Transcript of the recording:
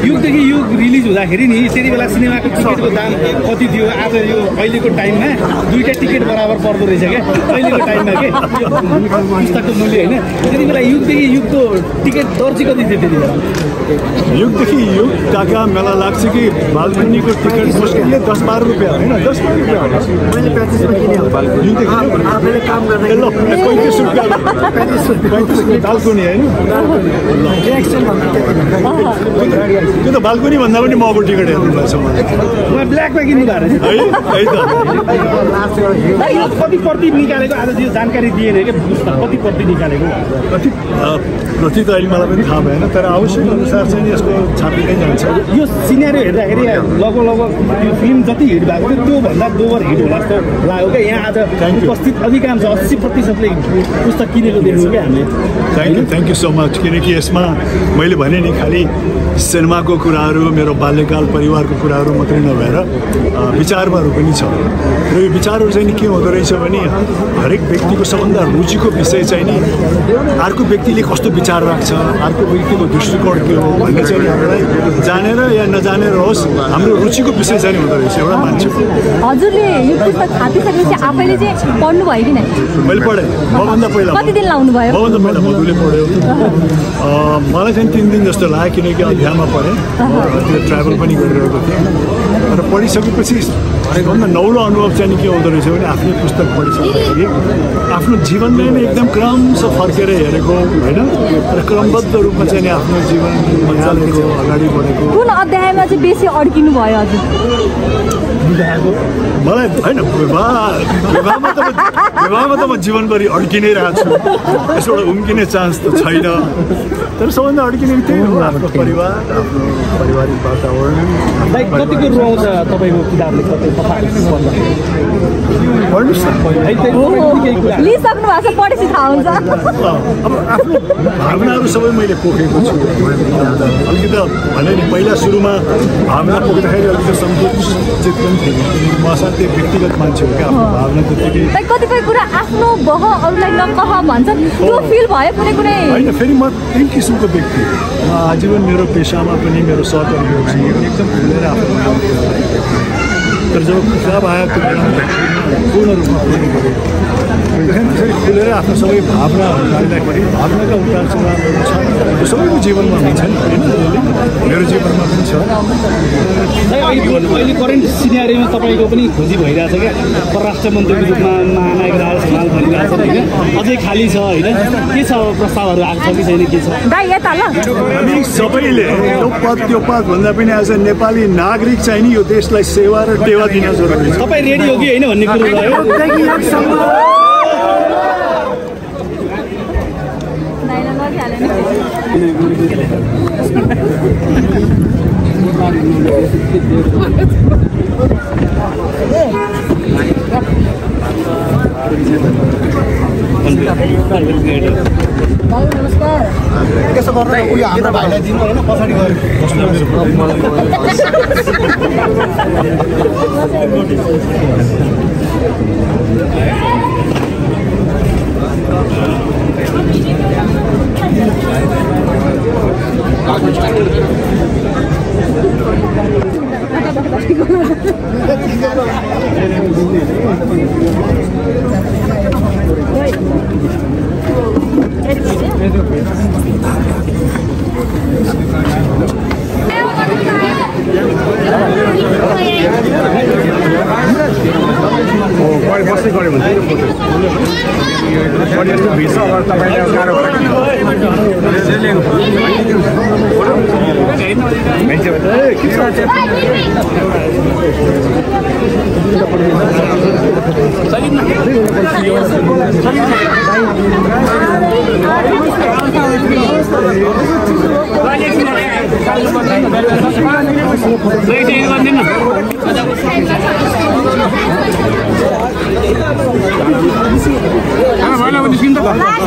युगदेखि युग रिलिज हुँदाखेरि नि त्यति बेला सिनेमाको टिकटको दाम कति थियो आज यो अहिलेको टाइममा दुईटा टिकट बराबर पर्दो रहेछ क्या अहिलेको टाइममा के पुस्तकको मूल्य होइन त्यति बेला युगदेखि युगको टिकट दर चाहिँ कति थियो त्यति बेला युगदेखि युग काका मेला लाग्छ कि बालकुनीको टिकट मुस्किलले 10-12 रुपियाँ होइन 10-12 रुपियाँ होला मैले 35 रुपियाँ बालकुनी होइन त्यो त बालकुनी भन्दा पनि महँगो टिकट हेर्नु पर्छ मलाई ब्ल्याकमा किन्नु भएको कति प्रति निकालेको आज यो जानकारी दिएन क्या पुस्तक कति प्रति निकालेको प्रति त अहिले मलाई पनि थाहा भएन तर आवश्यक अनुसार चाहिँ यसको छापिँदै जान्छ यो सिनेरियो हेर्दाखेरि लगभग यो फिल्म जति हिट भएको थियो त्योभन्दा दोबर हिट होला जस्तो लाग्यो क्या यहाँ आज उपस्थित अधिकांश 80%ले पुस्तक किनेको देख्छौँ क्या हामीले थ्याङ्क यू सो मच किनकि यसमा मैले भने नि खालि सिनेमाको कुराहरू मेरो बाल्यकाल परिवारको कुराहरू मात्रै नभएर विचारहरू पनि छ र यो विचारहरू चाहिँ नि के हुँदो रहेछ भने हरेक व्यक्तिको सबभन्दा रुचिको विषय चाहिँ नि अर्को व्यक्तिले कस्तो विचार राख्छ अर्को व्यक्तिको दृष्टिकोण के हो भन्ने चाहिँ हामीलाई जानेर या नजानेर होस् हाम्रो रुचिको विषय चाहिँ हुँदो रहेछ एउटा मान्छेको हजुरले यो पुस्तक छापिसकेपछि आफैले चाहिँ पढ्नु भयो कि नै मैले पढेँ मभन्दा पहिला कति दिन लाउनु भयो मभन्दा पहिला मधुले पढ्यो मलाई चाहिँ 3 दिन जस्तो लाग्यो किनकि अध्यायमा पढेँ त्यो ट्राभल पनि गरिरहेको थिएँ र पढिसकेपछि सबभन्दा नौलो अनुभव चाहिँ के हुँदो रहेछ भने आफ्नै पुस्तक पढिसकेपछि आफ्नो जीवनलाई नै एकदम क्रमशः फर्केर हेरेको होइन र क्रमबद्ध रूपमा चाहिँ आफ्नो जीवन मजालेको अगाडि बढेको कुन अध्यायमा चाहिँ बेसी अड्किनु भयो हजुर मलाई होइन विवाहमा त म जीवनभरि अड्किनै रहेको छु यसबाट उम्किने चान्स त छैन तर सबभन्दा अड्किने त्यही हो आफ्नो परिवार आफ्नो पारिवारिक वातावरण कतिको रोल छ तपाईँको किताबले पढ्नुहोस् लिइसक्नु भएको छ पढेपछि थाहा हुन्छ अब आफ्नो भावनाहरू सबै मैले पोखेको छु अलिकति भने नि पहिला सुरुमा भावना पोख्दाखेरि अलिकति सङ्कुचित पनि थिएन म असाध्यै व्यक्तिगत मान्छे हो क्या आफ्नो भावना त्यतिकै कतिपय कुरा आफ्नो बह अरूलाई नकह भन्छन् त्यो फिल भयो कुनै कुनै होइन फेरि म त्यही किसिमको व्यक्ति म आजीवन मेरो पेसामा पनि मेरो सहकर्मीहरूसँग एकदम खुलेर आफ्नो तर जब किताब आयो त्यो पूर्ण रूपमा खुलेर आफ्नो सबै भावनाहरू जान्दाखेरि भावनाका उतार चढावहरू छ त्यो सबैको जीवनमा हुन्छ नि होइन मेरो जीवनमा पनि छ अहिले करेन्ट सिनेरियोमा तपाईँको पनि खोजी भइरहेछ क्या परराष्ट्र मन्त्रीको रूपमा महानायक राज हिमाल भनिरहेको छ होइन अझै खाली छ होइन के छ प्रस्तावहरू आएको छ कि छैन के छ हामी सबैले यो पद त्यो पद भन्दा पनि आज नेपाली नागरिक चाहिँ नि यो देशलाई सेवा र टेवा दिन जरुरी छ तपाईँ रेडी हो कि होइन भन्ने कुरो भयो नमस्कार त्यसो गरेर उयो हाम्रो भाइलाई दिनु होइन पछाडि गएर बस्दै गऱ्यो भने चाहिँ फोटो भिड छ अगर तपाईँले गाह्रो भएन भने